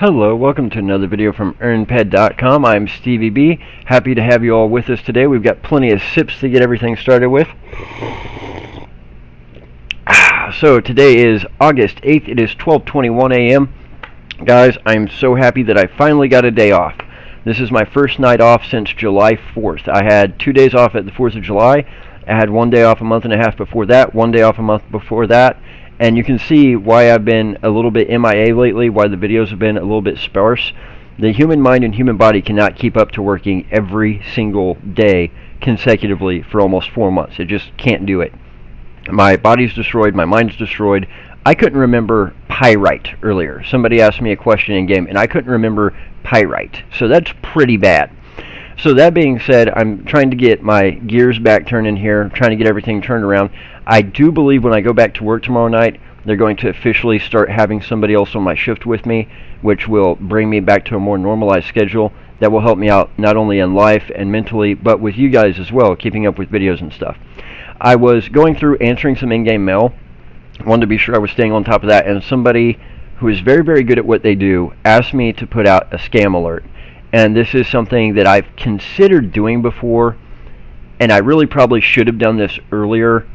Hello, welcome to another video from EarnPed.com. I'm StevieB. Happy to have you all with us today. We've got plenty of sips to get everything started with. So today is August 8th. It is 12:21 a.m. Guys, I'm so happy that I finally got a day off. This is my first night off since July 4th. I had 2 days off at the 4th of July. I had 1 day off a month and a half before that, 1 day off a month before that. And you can see why I've been a little bit MIA lately, why the videos have been a little bit sparse. The human mind and human body cannot keep up to working every single day consecutively for almost 4 months. It just can't do it. My body's destroyed, my mind's destroyed. I couldn't remember pyrite earlier. Somebody asked me a question in game, and I couldn't remember pyrite. So that's pretty bad. So that being said, I'm trying to get my gears back turning here, trying to get everything turned around. I do believe when I go back to work tomorrow night, they're going to officially start having somebody else on my shift with me, which will bring me back to a more normalized schedule. That will help me out not only in life and mentally, but with you guys as well, keeping up with videos and stuff. I was going through answering some in-game mail. Wanted to be sure I was staying on top of that, and somebody who is very, very good at what they do asked me to put out a scam alert. And this is something that I've considered doing before, and I really probably should have done this earlier,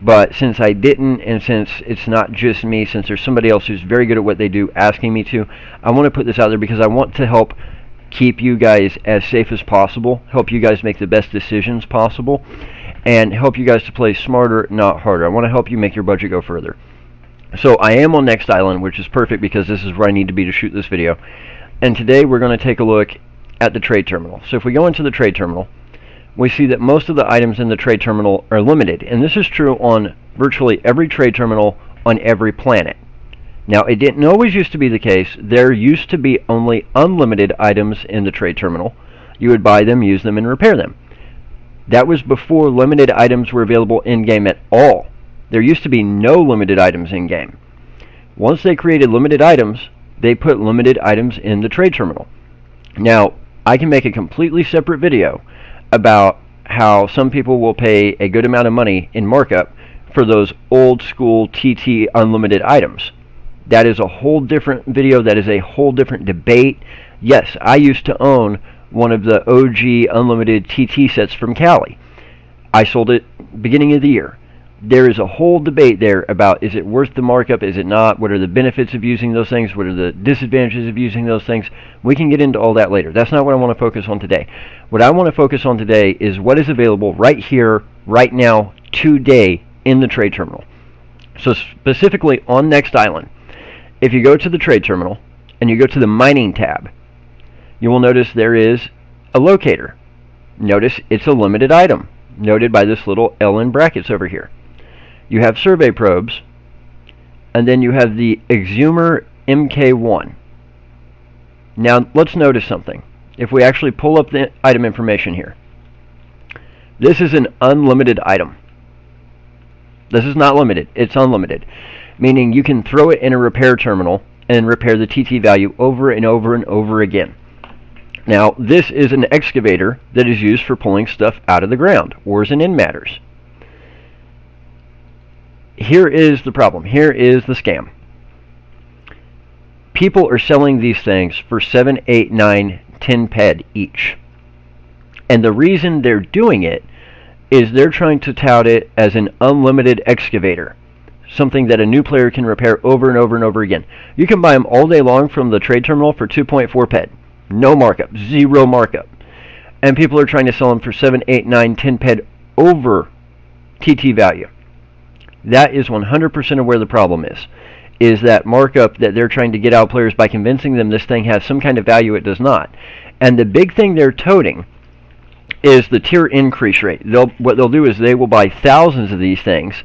but since I didn't, and since it's not just me, since there's somebody else who's very good at what they do asking me to, I want to put this out there because I want to help keep you guys as safe as possible, help you guys make the best decisions possible, and help you guys to play smarter, not harder. I want to help you make your budget go further. So I am on Next Island, which is perfect because this is where I need to be to shoot this video. And today we're going to take a look at the trade terminal. So if we go into the trade terminal, we see that most of the items in the trade terminal are limited. And this is true on virtually every trade terminal on every planet. Now, it didn't always used to be the case. There used to be only unlimited items in the trade terminal. You would buy them, use them, and repair them. That was before limited items were available in-game at all. There used to be no limited items in-game. Once they created limited items, they put limited items in the trade terminal. Now, I can make a completely separate video about how some people will pay a good amount of money in markup for those old school TT unlimited items. That is a whole different video. That is a whole different debate. Yes, I used to own one of the OG unlimited TT sets from Cali. I sold it beginning of the year. There is a whole debate there about, is it worth the markup, is it not, what are the benefits of using those things, what are the disadvantages of using those things. We can get into all that later. That's not what I want to focus on today. What I want to focus on today is what is available right here, right now, today in the trade terminal. So specifically on Next Island, if you go to the trade terminal and you go to the mining tab, you will notice there is a locator. Notice it's a limited item, noted by this little L in brackets over here. You have survey probes, and then you have the Exhumer MK1. Now, let's notice something. If we actually pull up the item information here, this is an unlimited item. This is not limited, it's unlimited, meaning you can throw it in a repair terminal and repair the TT value over and over and over again. Now, this is an excavator that is used for pulling stuff out of the ground, ores and in matters. Here is the problem. Here is the scam. People are selling these things for 7, 8, 9, 10 ped each. And the reason they're doing it is they're trying to tout it as an unlimited excavator, something that a new player can repair over and over and over again. You can buy them all day long from the trade terminal for 2.4 ped. No markup, zero markup. And people are trying to sell them for 7, 8, 9, 10 ped over TT value. That is 100% of where the problem is that markup that they're trying to get out players by convincing them this thing has some kind of value it does not. And the big thing they're toting is the tier increase rate. What they'll do is they will buy thousands of these things,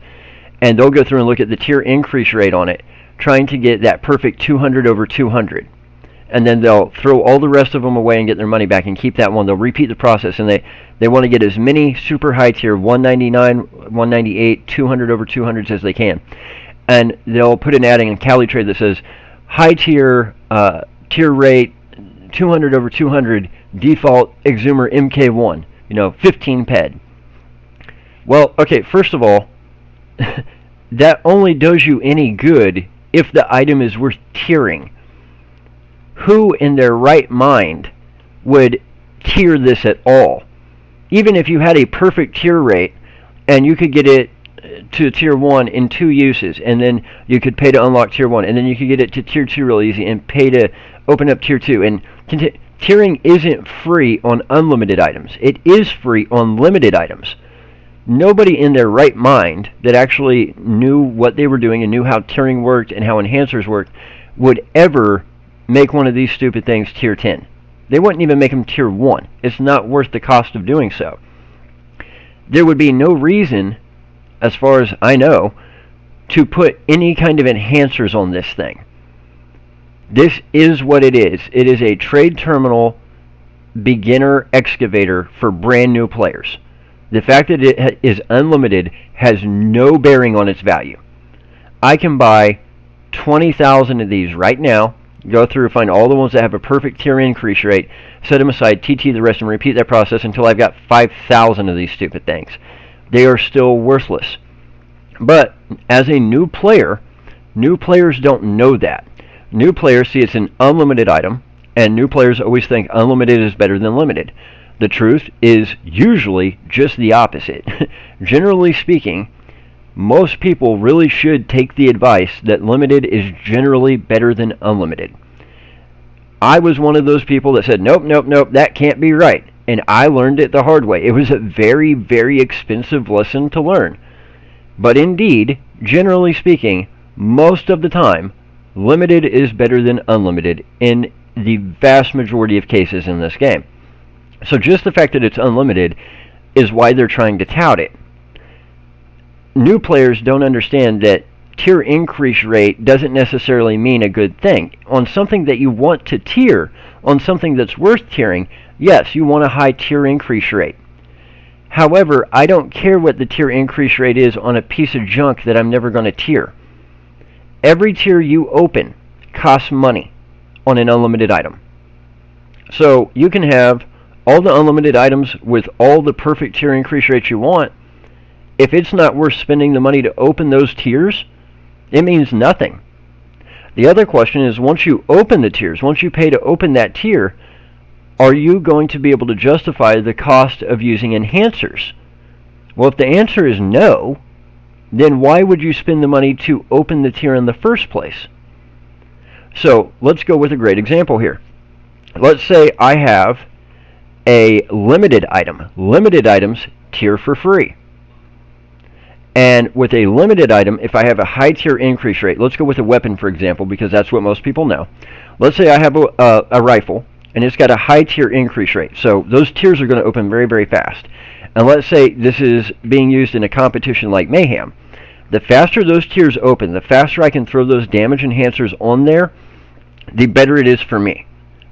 and they'll go through and look at the tier increase rate on it, trying to get that perfect 200 over 200. And then they'll throw all the rest of them away and get their money back and keep that one. They'll repeat the process, and they want to get as many super high tier 199, 198, 200 over 200s as they can. And they'll put an adding in Cali Trade that says high tier tier rate 200 over 200 default Exhumer MK1, 15 ped. Well, okay, first of all, that only does you any good if the item is worth tiering. Who in their right mind would tier this at all? Even if you had a perfect tier rate and you could get it to tier 1 in 2 uses, and then you could pay to unlock tier 1, and then you could get it to tier 2 real easy and pay to open up tier 2. And tiering isn't free on unlimited items. It is free on limited items. Nobody in their right mind that actually knew what they were doing and knew how tiering worked and how enhancers worked would ever make one of these stupid things tier 10. They wouldn't even make them tier 1. It's not worth the cost of doing so. There would be no reason, as far as I know, to put any kind of enhancers on this thing. This is what it is. It is a trade terminal beginner excavator for brand new players. The fact that it is unlimited has no bearing on its value. I can buy 20,000 of these right now, go through, find all the ones that have a perfect tier increase rate, set them aside, TT the rest, and repeat that process until I've got 5,000 of these stupid things. They are still worthless. But as a new player, new players don't know that. New players see it's an unlimited item, and new players always think unlimited is better than limited. The truth is usually just the opposite. Generally speaking, most people really should take the advice that limited is generally better than unlimited. I was one of those people that said, nope, nope, nope, that can't be right. And I learned it the hard way. It was a very, very expensive lesson to learn. But indeed, generally speaking, most of the time, limited is better than unlimited in the vast majority of cases in this game. So just the fact that it's unlimited is why they're trying to tout it. New players don't understand that tier increase rate doesn't necessarily mean a good thing. On something that you want to tier, on something that's worth tiering, yes, you want a high tier increase rate. However, I don't care what the tier increase rate is on a piece of junk that I'm never going to tier. Every tier you open costs money on an unlimited item. So you can have all the unlimited items with all the perfect tier increase rates you want. If it's not worth spending the money to open those tiers, it means nothing. The other question is, once you open the tiers, once you pay to open that tier, are you going to be able to justify the cost of using enhancers? Well, if the answer is no, then why would you spend the money to open the tier in the first place? So let's go with a great example here. Let's say I have a limited item. Limited items tier for free. And with a limited item, if I have a high tier increase rate, let's go with a weapon for example, because that's what most people know. Let's say I have a rifle, and it's got a high tier increase rate. So those tiers are going to open very, very fast. And let's say this is being used in a competition like Mayhem. The faster those tiers open, the faster I can throw those damage enhancers on there, the better it is for me.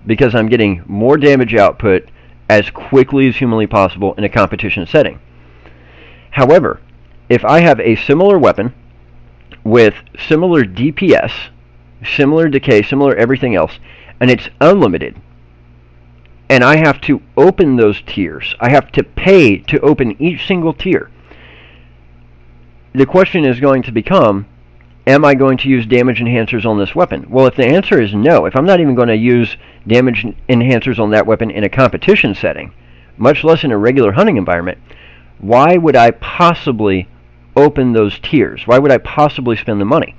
Because I'm getting more damage output as quickly as humanly possible in a competition setting. However, if I have a similar weapon with similar DPS, similar decay, similar everything else, and it's unlimited, and I have to open those tiers, I have to pay to open each single tier, the question is going to become, am I going to use damage enhancers on this weapon? Well, if the answer is no, if I'm not even going to use damage enhancers on that weapon in a competition setting, much less in a regular hunting environment, why would I possibly open those tiers? Why would I possibly spend the money?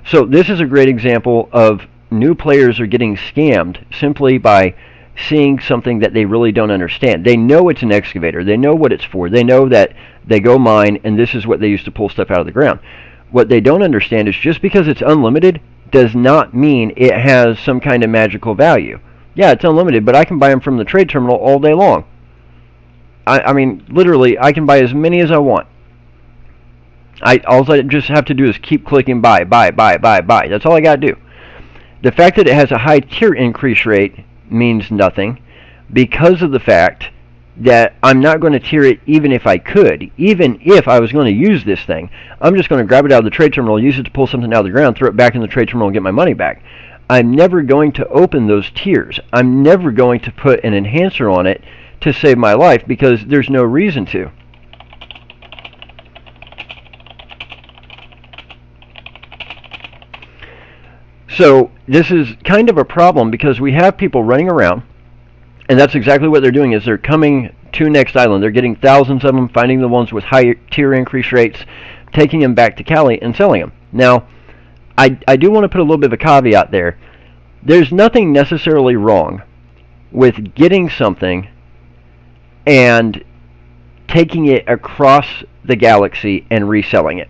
So this is a great example of new players are getting scammed simply by seeing something that they really don't understand. They know it's an excavator. They know what it's for. They know that they go mine and this is what they use to pull stuff out of the ground. What they don't understand is just because it's unlimited does not mean it has some kind of magical value. Yeah, it's unlimited, but I can buy them from the trade terminal all day long. I mean, literally, I can buy as many as I want. All I just have to do is keep clicking buy. That's all I got to do. The fact that it has a high tier increase rate means nothing because of the fact that I'm not going to tier it even if I could. Even if I was going to use this thing, I'm just going to grab it out of the trade terminal, use it to pull something out of the ground, throw it back in the trade terminal and get my money back. I'm never going to open those tiers. I'm never going to put an enhancer on it to save my life because there's no reason to. So this is kind of a problem because we have people running around, and that's exactly what they're doing. Is they're coming to Next Island. They're getting thousands of them, finding the ones with higher tier increase rates, taking them back to Cali and selling them. Now, I do want to put a little bit of a caveat there. There's nothing necessarily wrong with getting something and taking it across the galaxy and reselling it.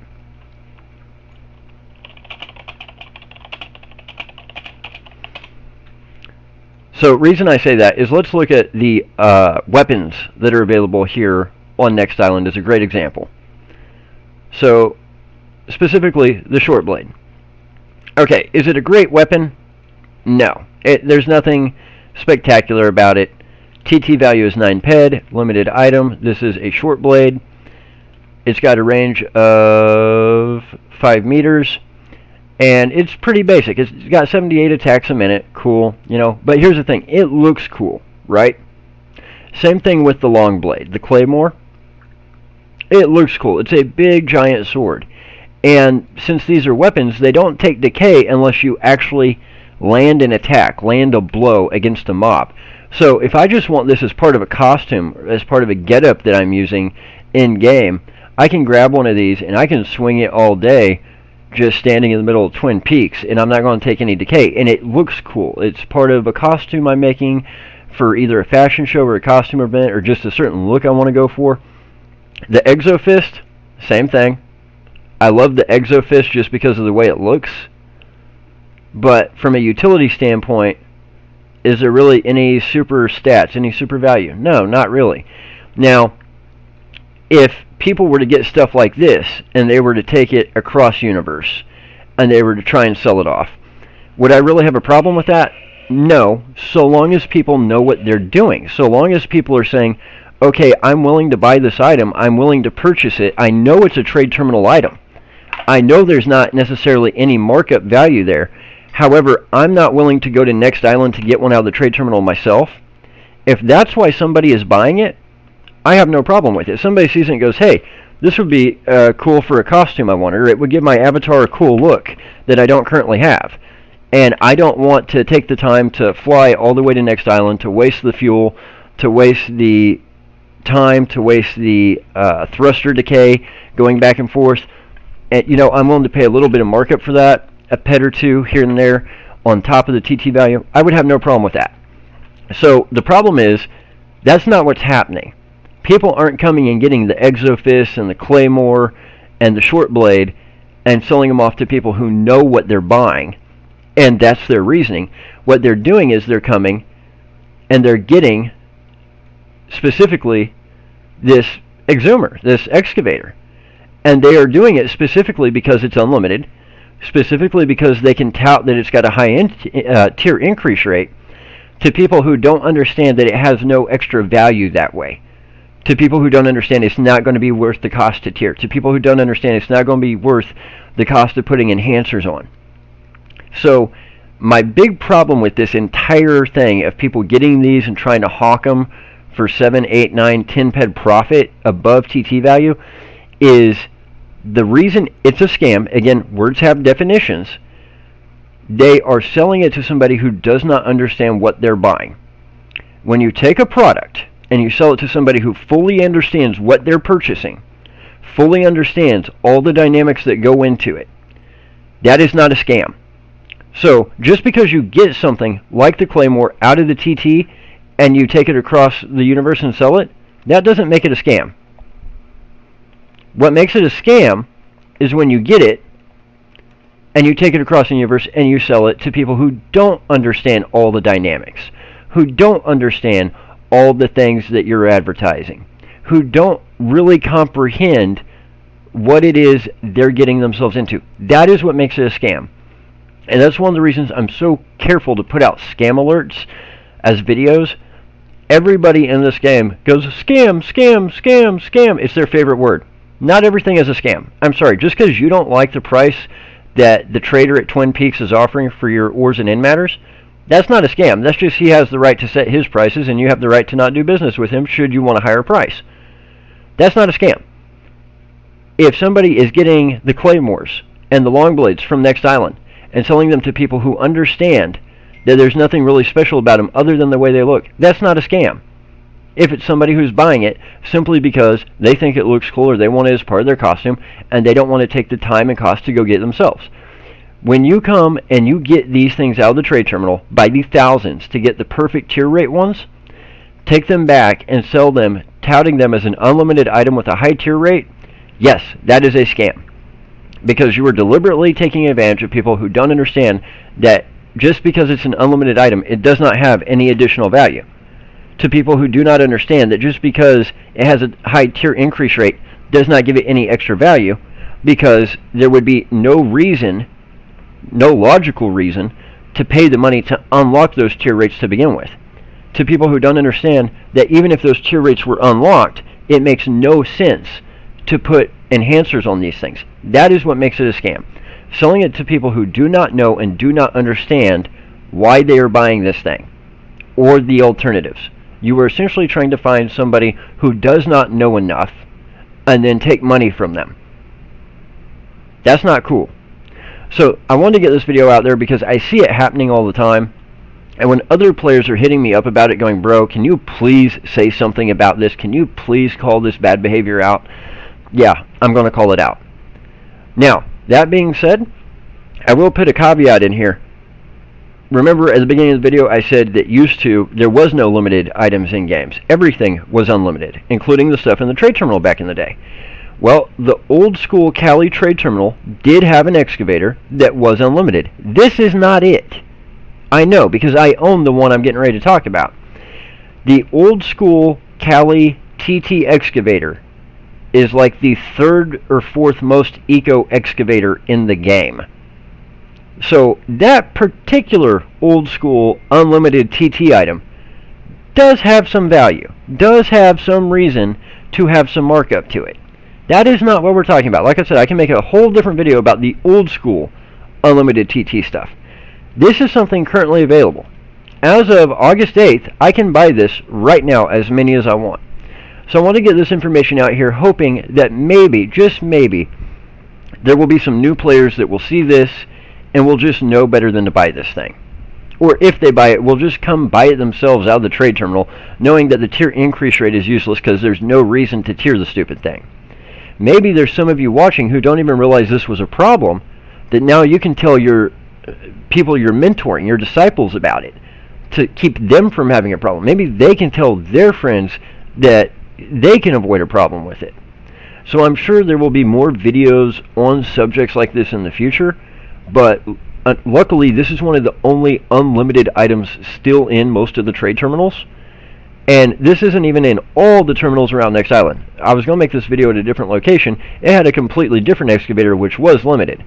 So reason I say that is, let's look at the weapons that are available here on Next Island as a great example. So specifically the short blade. Okay, is it a great weapon? No. There's nothing spectacular about it. TT value is 9 ped, limited item. This is a short blade. It's got a range of 5 meters. And it's pretty basic. It's got 78 attacks a minute. Cool, you know. But here's the thing. It looks cool, right? Same thing with the long blade. The Claymore. It looks cool. It's a big, giant sword. And since these are weapons, they don't take decay unless you actually land an attack, land a blow against a mob. So if I just want this as part of a costume, as part of a getup that I'm using in-game, I can grab one of these and I can swing it all day just standing in the middle of Twin Peaks, and I'm not going to take any decay. And it looks cool. It's part of a costume I'm making for either a fashion show or a costume event or just a certain look I want to go for. The Exo Fist, same thing. I love the Exo Fist just because of the way it looks. But from a utility standpoint, is there really any super stats, any super value? No, not really. Now, if people were to get stuff like this and they were to take it across universe and they were to try and sell it off, would I really have a problem with that? No, so long as people know what they're doing. So long as people are saying, okay, I'm willing to buy this item, I'm willing to purchase it, I know it's a trade terminal item. I know there's not necessarily any markup value there. However, I'm not willing to go to Next Island to get one out of the trade terminal myself. If that's why somebody is buying it, I have no problem with it. Somebody sees it and goes, hey, this would be cool for a costume I want, or it would give my avatar a cool look that I don't currently have. And I don't want to take the time to fly all the way to Next Island, to waste the fuel, to waste the time, to waste the thruster decay, going back and forth. And, you know, I'm willing to pay a little bit of markup for that, a ped or two here and there on top of the TT value. I would have no problem with that. So the problem is, that's not what's happening. People aren't coming and getting the Exo Fist and the Claymore and the short blade and selling them off to people who know what they're buying, and that's their reasoning. What they're doing is they're coming and they're getting specifically this Exhumer, this Excavator. And they are doing it specifically because it's unlimited, specifically because they can tout that it's got a high tier increase rate, to people who don't understand that it has no extra value that way, to people who don't understand it's not going to be worth the cost to tier, to people who don't understand it's not going to be worth the cost of putting enhancers on. So my big problem with this entire thing of people getting these and trying to hawk them for 7, 8, 9, 10 ped profit above TT value is the reason it's a scam. Again, words have definitions. They are selling it to somebody who does not understand what they're buying. When you take a product and you sell it to somebody who fully understands what they're purchasing, fully understands all the dynamics that go into it, that is not a scam. So just because you get something like the Claymore out of the TT and you take it across the universe and sell it, that doesn't make it a scam. What makes it a scam is when you get it and you take it across the universe and you sell it to people who don't understand all the dynamics, who don't understand all the things that you're advertising, who don't really comprehend what it is they're getting themselves into. That is what makes it a scam. And that's one of the reasons I'm so careful to put out scam alerts as videos. Everybody in this game goes, scam, scam, scam, scam. It's their favorite word. Not everything is a scam. I'm sorry, just because you don't like the price that the trader at Twin Peaks is offering for your ores and in matters, that's not a scam. That's just he has the right to set his prices and you have the right to not do business with him should you want a higher price. That's not a scam. If somebody is getting the Claymores and the long blades from Next Island and selling them to people who understand that there's nothing really special about them other than the way they look, that's not a scam. If it's somebody who's buying it simply because they think it looks cool or they want it as part of their costume and they don't want to take the time and cost to go get it themselves. When you come and you get these things out of the trade terminal by the thousands to get the perfect tier rate ones, take them back and sell them, touting them as an unlimited item with a high tier rate, yes, that is a scam. Because you are deliberately taking advantage of people who don't understand that just because it's an unlimited item, it does not have any additional value. To people who do not understand that just because it has a high tier increase rate does not give it any extra value, because there would be no reason, no logical reason, to pay the money to unlock those tier rates to begin with. To people who don't understand that even if those tier rates were unlocked, it makes no sense to put enhancers on these things. That is what makes it a scam. Selling it to people who do not know and do not understand why they are buying this thing, or the alternatives. You are essentially trying to find somebody who does not know enough and then take money from them. That's not cool. So I wanted to get this video out there because I see it happening all the time. And when other players are hitting me up about it going, bro, can you please say something about this? Can you please call this bad behavior out? Yeah, I'm going to call it out. Now, that being said, I will put a caveat in here. Remember at the beginning of the video I said that used to there was no limited items in games. Everything was unlimited, including the stuff in the trade terminal back in the day. Well, the old school Cali trade terminal did have an excavator that was unlimited. This is not it. I know, because I own the one I'm getting ready to talk about. The old school Cali TT excavator is like the third or fourth most eco excavator in the game. So that particular old school unlimited TT item does have some value, does have some reason to have some markup to it. That is not what we're talking about. Like I said, I can make a whole different video about the old school unlimited TT stuff. This is something currently available. As of August 8th, I can buy this right now, as many as I want. So I want to get this information out here, hoping that maybe, just maybe, there will be some new players that will see this and will just know better than to buy this thing. Or if they buy it, will just come buy it themselves out of the trade terminal, knowing that the tier increase rate is useless because there's no reason to tier the stupid thing. Maybe there's some of you watching who don't even realize this was a problem, that now you can tell your people you're mentoring, your disciples, about it, to keep them from having a problem. Maybe they can tell their friends that they can avoid a problem with it. So I'm sure there will be more videos on subjects like this in the future, but luckily this is one of the only unlimited items still in most of the trade terminals. And this isn't even in all the terminals around Next Island. I was going to make this video at a different location. It had a completely different excavator which was limited.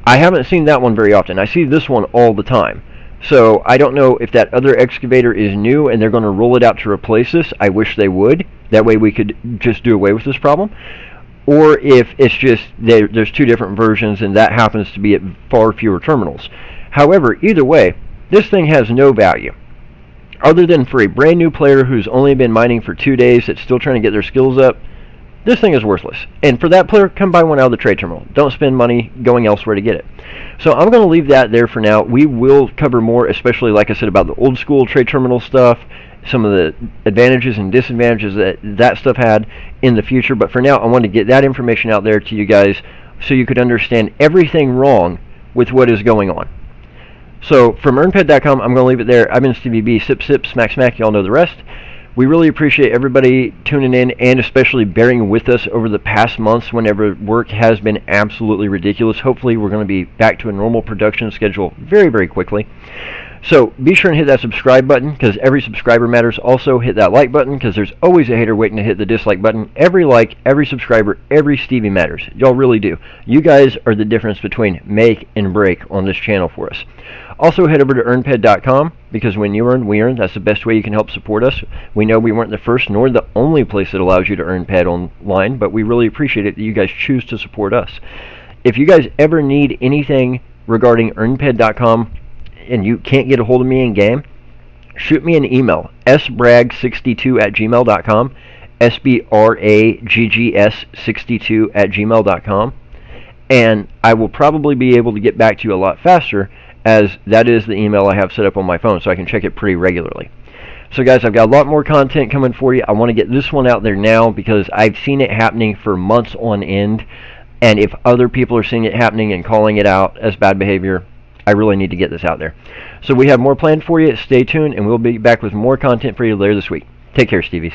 I haven't seen that one very often. I see this one all the time. So I don't know if that other excavator is new and they're going to roll it out to replace this. I wish they would. That way we could just do away with this problem. Or if it's just there's two different versions and that happens to be at far fewer terminals. However, either way, this thing has no value. Other than for a brand new player who's only been mining for 2 days that's still trying to get their skills up, this thing is worthless. And for that player, come buy one out of the trade terminal. Don't spend money going elsewhere to get it. So I'm going to leave that there for now. We will cover more, especially like I said, about the old school trade terminal stuff, some of the advantages and disadvantages that that stuff had in the future. But for now, I want to get that information out there to you guys so you could understand everything wrong with what is going on. So from earnped.com, I'm going to leave it there. I've been StevieB, sip, sip, smack, smack. Y'all know the rest. We really appreciate everybody tuning in and especially bearing with us over the past months whenever work has been absolutely ridiculous. Hopefully we're going to be back to a normal production schedule very, very quickly. So be sure and hit that subscribe button because every subscriber matters. Also hit that like button because there's always a hater waiting to hit the dislike button. Every like, every subscriber, every Stevie matters. Y'all really do. You guys are the difference between make and break on this channel for us. Also head over to earnped.com because when you earn, we earn. That's the best way you can help support us. We know we weren't the first nor the only place that allows you to earn ped online, but we really appreciate it that you guys choose to support us. If you guys ever need anything regarding earnped.com and you can't get a hold of me in game, shoot me an email, sbragg62@gmail.com, sbraggs62@gmail.com. and I will probably be able to get back to you a lot faster, as that is the email I have set up on my phone, so I can check it pretty regularly. So guys, I've got a lot more content coming for you. I want to get this one out there now because I've seen it happening for months on end, and if other people are seeing it happening and calling it out as bad behavior, I really need to get this out there. So we have more planned for you. Stay tuned, and we'll be back with more content for you later this week. Take care, Stevies.